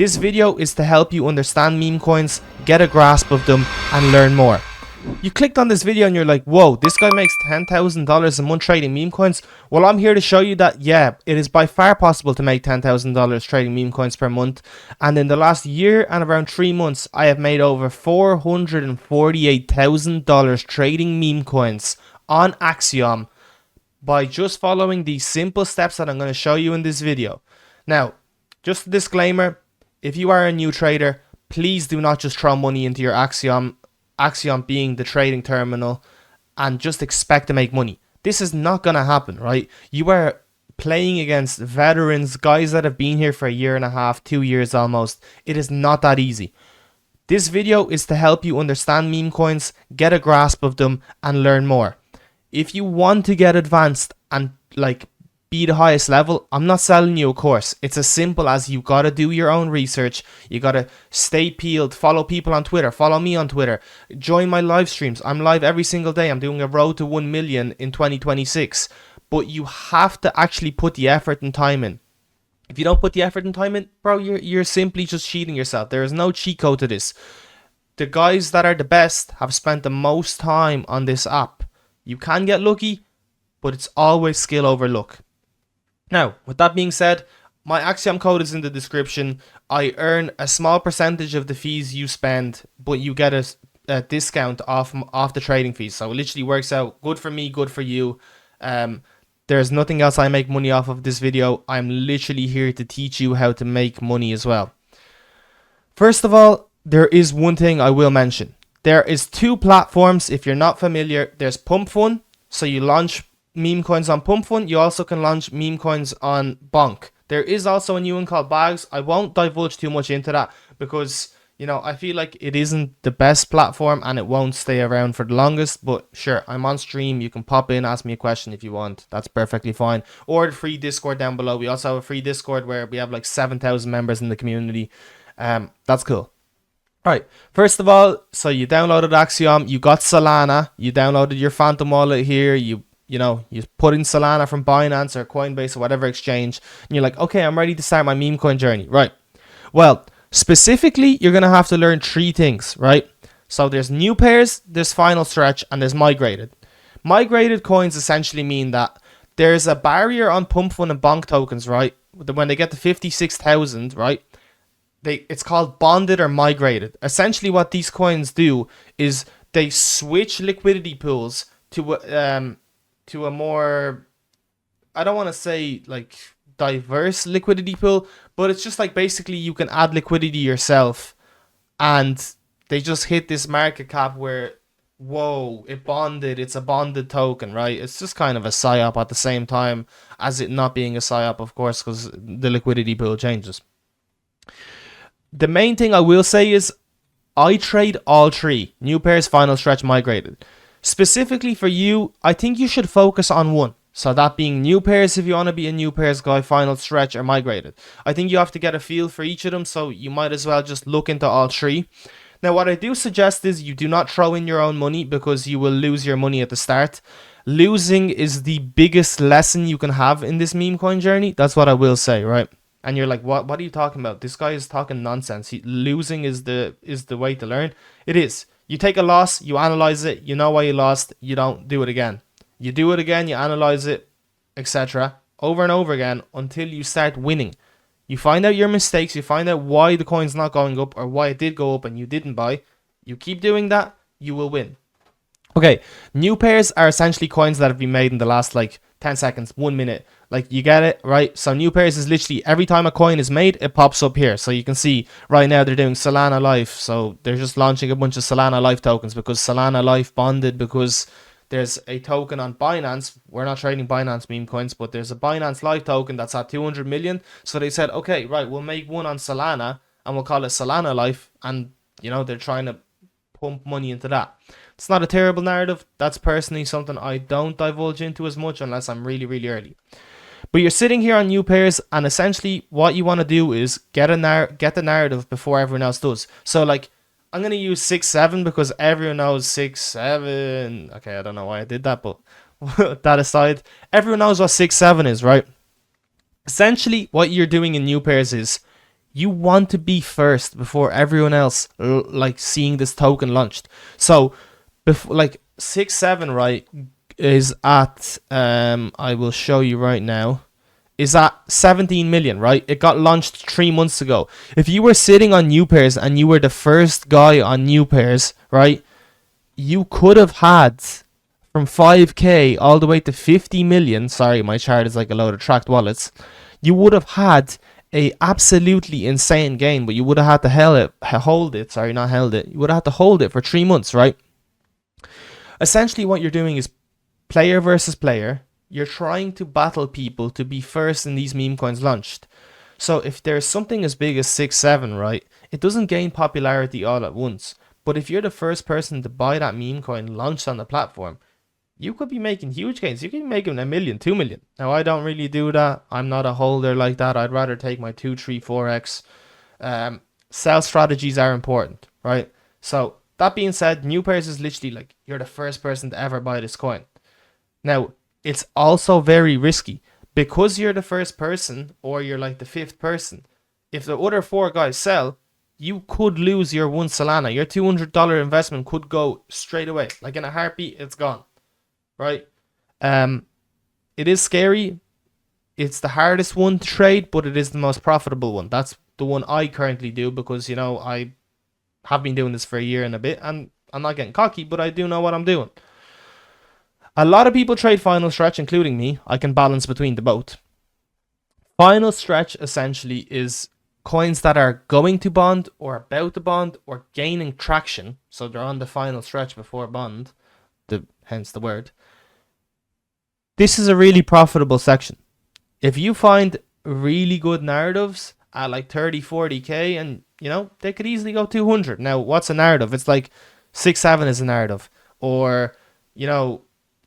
This video is to help you understand meme coins, get a grasp of them, and learn more. You clicked on this video and you're like, whoa, this guy makes $10,000 a month trading meme coins. Well, I'm here to show you that, yeah, it is by far possible to make $10,000 trading meme coins per month. And in the last year and around 3 months, I have made over $448,000 trading meme coins on Axiom by just following these simple steps that I'm going to show you in this video. Now, just a disclaimer, if you are a new trader, please do not just throw money into your Axiom being the trading terminal, and just expect to make money. This is not going to happen, right? You are playing against veterans, guys that have been here for a year and a half, 2 years almost. It is not that easy. This video is to help you understand meme coins, get a grasp of them, and learn more. If you want to get advanced and be the highest level, I'm not selling you a course. It's as simple as you gotta do your own research. You gotta stay peeled, follow people on Twitter, follow me on Twitter, join my live streams. I'm live every single day. I'm doing a road to 1 million in 2026. But you have to actually put the effort and time in. If you don't put the effort and time in, bro, you're simply just cheating yourself. There is no cheat code to this. The guys that are the best have spent the most time on this app. You can get lucky, but it's always skill over luck. Now, with that being said, my Axiom code is in the description. I earn a small percentage of the fees you spend, but you get a discount off the trading fees. So it literally works out good for me, good for you. There's nothing else I make money off of this video. I'm literally here to teach you how to make money as well. First of all, there is one thing I will mention. There is 2 platforms. If you're not familiar, there's Pump Fun. So you launch meme coins on Pump Fun. You also can launch meme coins on Bonk. There is also a new one called Bags. I won't divulge too much into that because, you know, I feel like it isn't the best platform and it won't stay around for the longest. But sure, I'm on stream. You can pop in, ask me a question if you want. That's perfectly fine. Or the free Discord down below. We also have a free Discord where we have like 7,000 members in the community. That's cool. Alright, first of all, so you downloaded Axiom, you got Solana, you downloaded your Phantom wallet here, you put in Solana from Binance or Coinbase or whatever exchange, and you're like, okay, I'm ready to start my meme coin journey. Right. Well, specifically, you're going to have to learn 3 things, right? So there's new pairs, there's final stretch, and there's migrated. Migrated coins essentially mean that there's a barrier on Pump Fun and Bonk tokens, right? When they get to 56,000, right? It's called bonded or migrated. Essentially what these coins do is they switch liquidity pools to a more, I don't want to say like diverse liquidity pool, but it's just like basically you can add liquidity yourself and they just hit this market cap where, whoa, it bonded, it's a bonded token, right? It's just kind of a psyop at the same time as it not being a psyop, of course, because the liquidity pool changes. The main thing I will say is I trade all 3, new pairs, final stretch, migrated. Specifically for you, I think you should focus on one. So that being new pairs if you want to be a new pairs guy, final stretch, or migrated. I think you have to get a feel for each of them, so you might as well just look into all 3. Now what I do suggest is you do not throw in your own money because you will lose your money at the start. Losing is the biggest lesson you can have in this meme coin journey. That's what I will say, right? And you're like, what are you talking about? This guy is talking nonsense. Losing is the way to learn. It is. You take a loss, you analyze it, you know why you lost, you don't do it again. You do it again, you analyze it, etc. over and over again until you start winning. You find out your mistakes, you find out why the coin's not going up or why it did go up and you didn't buy. You keep doing that, you will win. Okay, new pairs are essentially coins that have been made in the last 10 seconds, 1 minute. You get it, right? So new pairs is literally every time a coin is made, it pops up here. So you can see right now they're doing Solana Life. So they're just launching a bunch of Solana Life tokens because Solana Life bonded because there's a token on Binance. We're not trading Binance meme coins, but there's a Binance Life token that's at 200 million. So they said, okay, right, we'll make one on Solana and we'll call it Solana Life. And, they're trying to pump money into that. It's not a terrible narrative. That's personally something I don't divulge into as much unless I'm really, really early. But you're sitting here on new pairs, and essentially what you want to do is get the narrative before everyone else does. So I'm going to use 6-7 because everyone knows 6-7. Okay, I don't know why I did that, but that aside, everyone knows what 6-7 is, right? Essentially what you're doing in new pairs is You want to be first before everyone else, like seeing this token launched. So, before like 6-7, right, is at I will show you right now, is at 17 million, right? It got launched 3 months ago. If you were sitting on new pairs and you were the first guy on new pairs, right, you could have had from 5k all the way to 50 million. Sorry, my chart is like a load of tracked wallets. You would have had a absolutely insane gain, but you would have had to hold it. Sorry, not held it. You would have had to hold it for 3 months, right? Essentially, what you're doing is player versus player. You're trying to battle people to be first in these meme coins launched. So if there's something as big as 6-7, right, it doesn't gain popularity all at once. But if you're the first person to buy that meme coin launched on the platform, you could be making huge gains. You could be making 1 million, 2 million. Now, I don't really do that. I'm not a holder like that. I'd rather take my 2, 3, 4x. Sell strategies are important, right? So, that being said, new pairs is literally like you're the first person to ever buy this coin. Now, it's also very risky because you're the first person or you're like the fifth person. If the other 4 guys sell, you could lose your 1 Solana. Your $200 investment could go straight away. Like in a heartbeat, it's gone. Right? It is scary. It's the hardest one to trade, but it is the most profitable one. That's the one I currently do because, you know, I have been doing this for a year and a bit, and I'm not getting cocky, but I do know what I'm doing. A lot of people trade final stretch, including me. I can balance between the both. Final stretch essentially is coins that are going to bond or about to bond or gaining traction. So they're on the final stretch before bond, hence the word. This is a really profitable section. If you find really good narratives at like 30, 40k, and you know, they could easily go 200. Now, what's a narrative? It's like 6-7 is a narrative. Or, you know,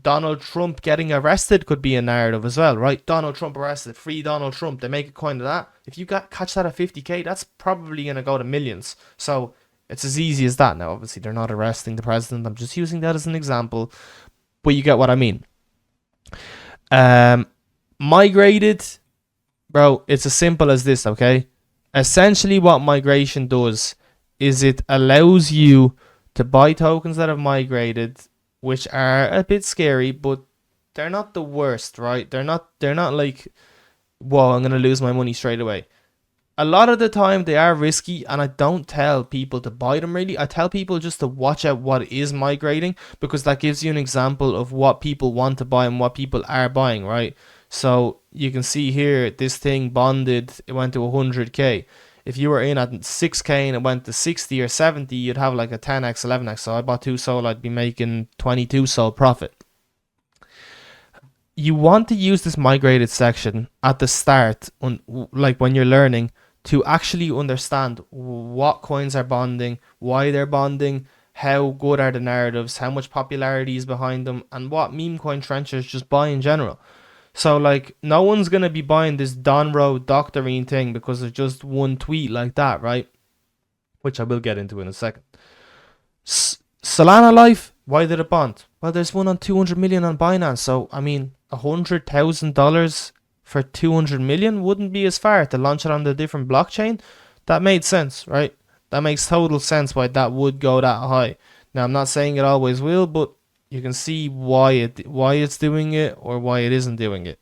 Donald Trump getting arrested could be a narrative as well, right? Donald Trump arrested, free Donald Trump. They make a coin of that. If you catch that at 50k, that's probably going to go to millions. So it's as easy as that. Now, obviously, they're not arresting the president. I'm just using that as an example. But you get what I mean. Migrated, bro, it's as simple as this, okay? Essentially what migration does is it allows you to buy tokens that have migrated, which are a bit scary, but they're not the worst, right? They're not like, whoa, I'm gonna lose my money straight away. A lot of the time they are risky, and I don't tell people to buy them really. I tell people just to watch out what is migrating, because that gives you an example of what people want to buy and what people are buying, right? So you can see here, this thing bonded, it went to 100k. If you were in at 6k and it went to 60 or 70, you'd have like a 10x, 11x. So I bought 2 SOL, I'd be making 22 SOL profit. You want to use this migrated section at the start, like when you're learning, to actually understand what coins are bonding, why they're bonding, how good are the narratives, how much popularity is behind them, and what meme coin trenchers just buy in general. So like, no one's gonna be buying this Donro doctoring thing because of just one tweet like that, right? Which I will get into in a second. Solana Life, why did it bond? Well, there's one on 200 million on Binance, so I mean, $100,000 for 200 million wouldn't be as far to launch it on the different blockchain. That made sense, right? That makes total sense why that would go that high. Now, I'm not saying it always will, but you can see why it's doing it or why it isn't doing it.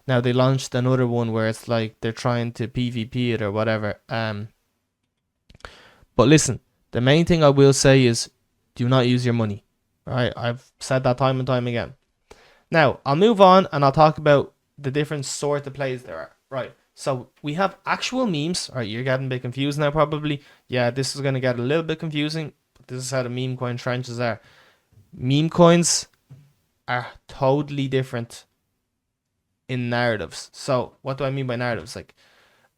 Now, they launched another one where it's like they're trying to PvP it or whatever. But listen, the main thing I will say is do not use your money. Alright, I've said that time and time again. Now, I'll move on and I'll talk about the different sort of plays there are. Right, so we have actual memes. Alright, you're getting a bit confused now probably. Yeah, this is going to get a little bit confusing, but this is how the meme coin trenches are. Meme coins are totally different in narratives. So, what do I mean by narratives? Like,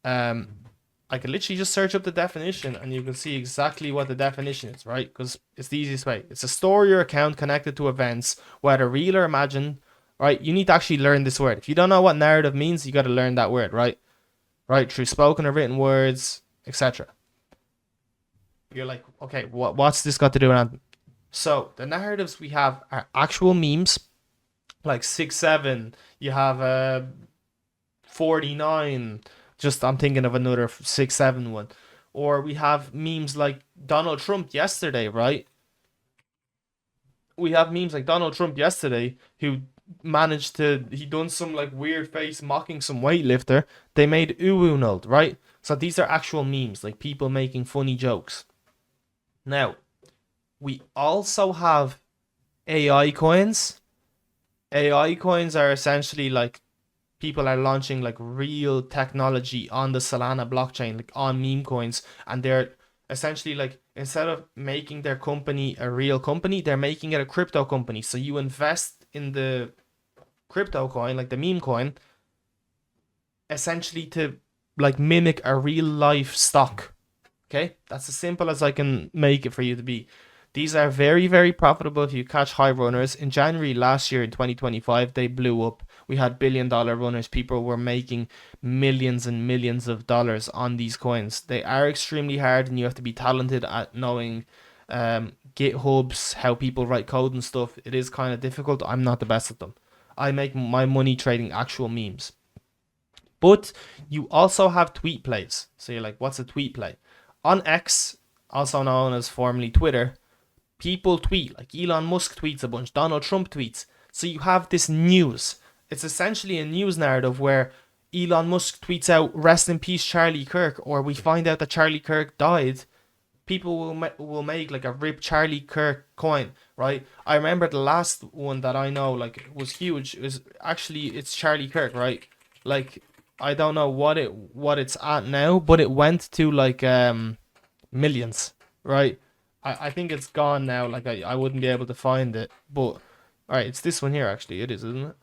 I can literally just search up the definition and you can see exactly what the definition is, right? Because it's the easiest way. It's a story or account connected to events, whether real or imagined, right? You need to actually learn this word. If you don't know what narrative means, you got to learn that word, right? Right, through spoken or written words, etc. You're like, okay, what's this got to do with anything? So, the narratives we have are actual memes, like 6-7, you have 49, Just I'm thinking of another 6, 7 one. Or we have memes like Donald Trump yesterday, right? We have memes like Donald Trump yesterday who managed to he done some like weird face mocking some weightlifter. They made uwu, right? So these are actual memes, like people making funny jokes. Now, we also have AI coins. AI coins are essentially like people are launching like real technology on the Solana blockchain, like on meme coins, and they're essentially like instead of making their company a real company, they're making it a crypto company. So you invest in the crypto coin, like the meme coin, essentially to like mimic a real life stock. Okay, that's as simple as I can make it for you to be. These are very, very profitable if you catch high runners. In January last year, in 2025, they blew up. We had billion-dollar runners. People were making millions and millions of dollars on these coins. They are extremely hard, and you have to be talented at knowing GitHubs, how people write code and stuff. It is kind of difficult. I'm not the best at them. I make my money trading actual memes. But you also have tweet plays. So you're like, what's a tweet play? On X, also known as formerly Twitter, people tweet. Like Elon Musk tweets a bunch, Donald Trump tweets. So you have this news. It's essentially a news narrative where Elon Musk tweets out, "Rest in peace, Charlie Kirk," or we find out that Charlie Kirk died. People will make like a rip Charlie Kirk coin, right? I remember the last one that I know like was huge. It was actually it's Charlie Kirk, right? Like I don't know what it's at now, but it went to like millions, right? I think it's gone now. Like I wouldn't be able to find it, but all right, it's this one here actually. It is, isn't it?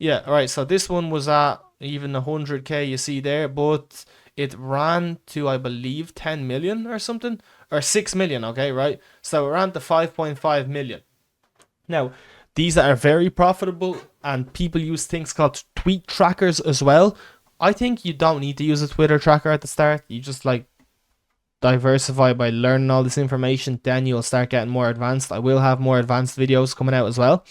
Yeah, all right. So this one was at even 100K. You see there, but it ran to I believe 10 million or something, or 6 million. Okay, right. So it ran to 5.5 million. Now, these are very profitable, and people use things called tweet trackers as well. I think you don't need to use a Twitter tracker at the start. You just like diversify by learning all this information, then you'll start getting more advanced. I will have more advanced videos coming out as well.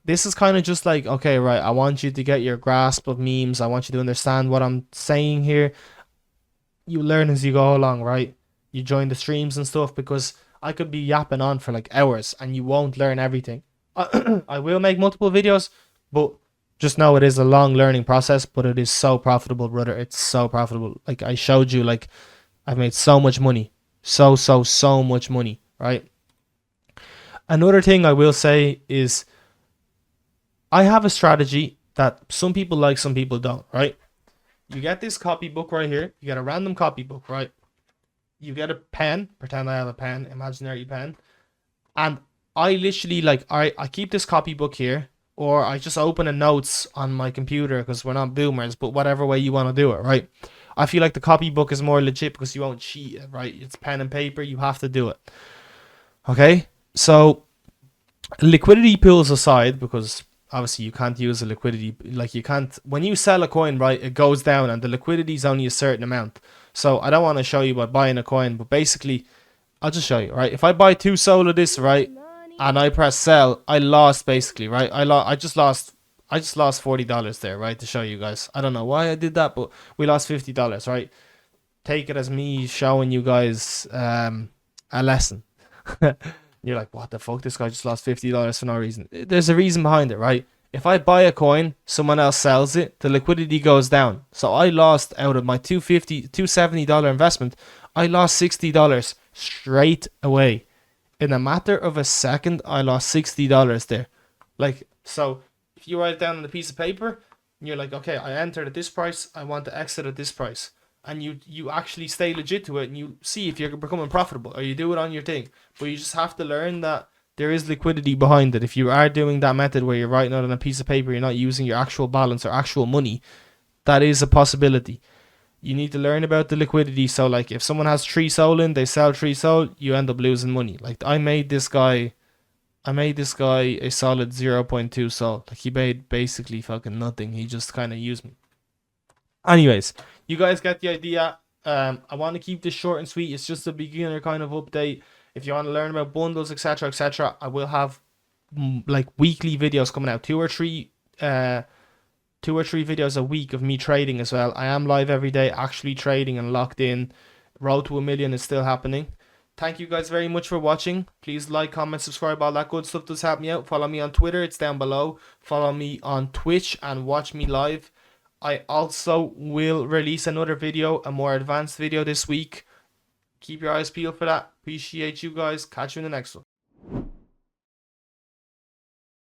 This is kind of just like, okay, right, I want you to get your grasp of memes. I want you to understand what I'm saying here. You learn as you go along, right? You join the streams and stuff, because I could be yapping on for like hours and you won't learn everything. I will make multiple videos, but just know it is a long learning process, but it is so profitable, brother. It's so profitable. Like I showed you, like I've made so much money. So much money, right? Another thing I will say is I have a strategy that some people like, some people don't, right? You get this copybook right here. You get a random copybook, right? You get a pen. Pretend I have a pen, imaginary pen. And I literally, like, I keep this copybook here, or I just open a notes on my computer because we're not boomers, but whatever way you want to do it, right? I feel like the copybook is more legit because you won't cheat it, right? It's pen and paper. You have to do it. Okay? So, liquidity pools aside, because obviously you can't use a liquidity, like you can't, when you sell a coin, right, it goes down and the liquidity is only a certain amount. So I don't want to show you by buying a coin, but basically I'll just show you, right? If I buy 2 SOL of this, right, and I press sell, I lost basically, right? I just lost $40 there, right, to show you guys. I don't know why I did that, but we lost $50, right? Take it as me showing you guys a lesson. You're like, what the fuck? This guy just lost $50 for no reason. There's a reason behind it, right? If I buy a coin, someone else sells it, the liquidity goes down. So I lost out of my $270 investment, I lost $60 straight away. In a matter of a second, I lost $60 there. Like, so if you write it down on a piece of paper, and you're like, okay, I entered at this price, I want to exit at this price. And you actually stay legit to it, and you see if you're becoming profitable, or you do it on your thing. But you just have to learn that there is liquidity behind it. If you are doing that method where you're writing out on a piece of paper, you're not using your actual balance or actual money, that is a possibility. You need to learn about the liquidity. So like if someone has 3 SOL in, they sell 3 SOL, you end up losing money. Like I made this guy a solid 0.2 SOL. Like he made basically fucking nothing. He just kind of used me. Anyways, you guys get the idea. I want to keep this short and sweet. It's just a beginner kind of update. If you want to learn about bundles, etc., I will have like weekly videos coming out, 2 or 3 2 or 3 videos a week of me trading as well. I am live every day, actually trading and locked in. Road to 1 million is still happening. Thank you guys very much for watching. Please like, comment, subscribe, all that good stuff does help me out. Follow me on Twitter, it's down below. Follow me on Twitch and watch me live. I also will release another video, a more advanced video this week. Keep your eyes peeled for that. Appreciate you guys. Catch you in the next one.